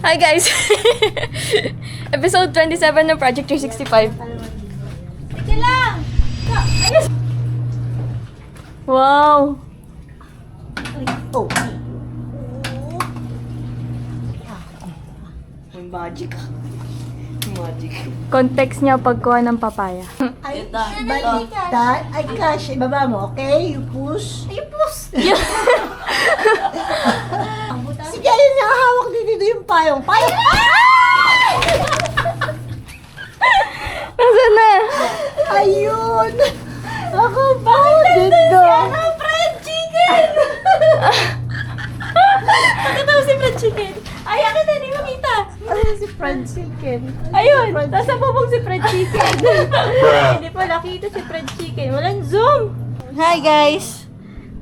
Hi guys! Episode 27 ng Project 365. Sige lang! Wow! Oh. May magic. Magic. Context niya pagkuha ng papaya. Ay, baliktad. Ay, gosh. Ibaba mo, okay? You push. You push. Sige, ayun na. Hawak din dito yung payong. Payong! Nasaan na? Ayun! Ako ba? Dito. Ano, fried chicken? Nakatawa si fried chicken. Ay, akin na, di makita. Ano si fried chicken? Ayun, Nasa bubong si fried chicken. Hindi pa nakita si fried chicken. Walang zoom. Hi, guys.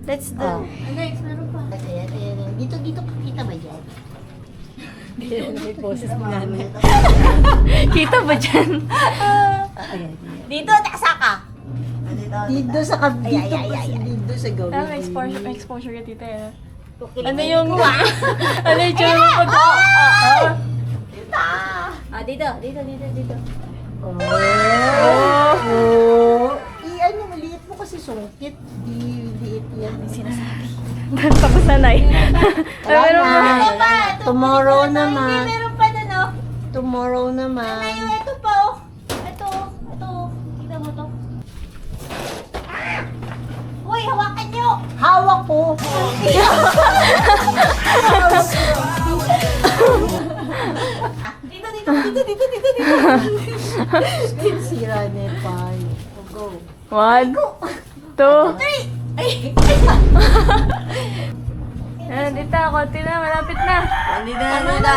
Let's do. Next, meron pa. Ayan, ayan. Dito kita ba dyan? May boses mo namin. Kita ba dyan? Dito, taksa ka. Dito sa dito dito sa gawin. May exposure ka tita eh. Ano yung... ano yung tsura mo pag... Dito. Oh! Ano, maliit mo kasi sungkit. Liit yan. Sinasabi. Tapos nanay. Meron pa. Tomorrow naman. Meron pa na, no? Tomorrow naman. Ayun, ito pa, oh. Ito. Kita mo to. Uy, hawakan nyo! Hawak ko. Dito. Sira na yung payo. Go. 1, 2. Dito, konti na, malapit na.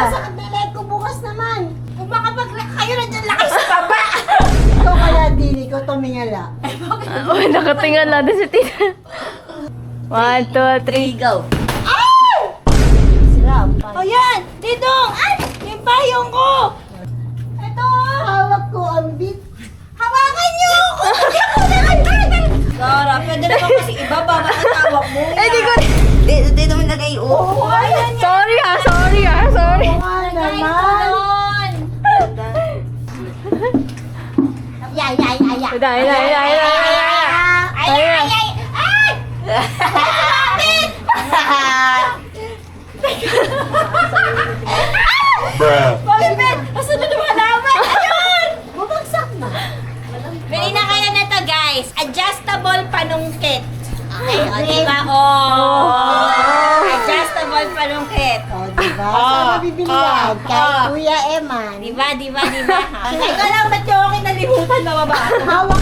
Sa leg ko bukas naman. Kung kayo na dyan laki sa baba! Ikaw kaya din, ikaw tumingala. Nakatingala din si tita. 1, 2, 3, go. Sira ang O payo. yan! Didong! Ay! Yung payong ko! Ito! Hawak ko ang bit. Hawakan nyo! Sara, pwede naman kasi ibaba na ang tawag mo. Di ko Dito mo nagay Oo, ayan. Sorry. Nga naman. Doon! Ay! Bakit? Asa na naman naman? Ayun! Bumagsak na. Bili na kaya na to, guys. Adjustable panungkit. Okay, o, diba? Adjustable panungkit. O, diba? Saan nabibili yan? Kay Kuya Eman. Diba? Teka lang, ba't yung akin nalimutan na baba? Hawak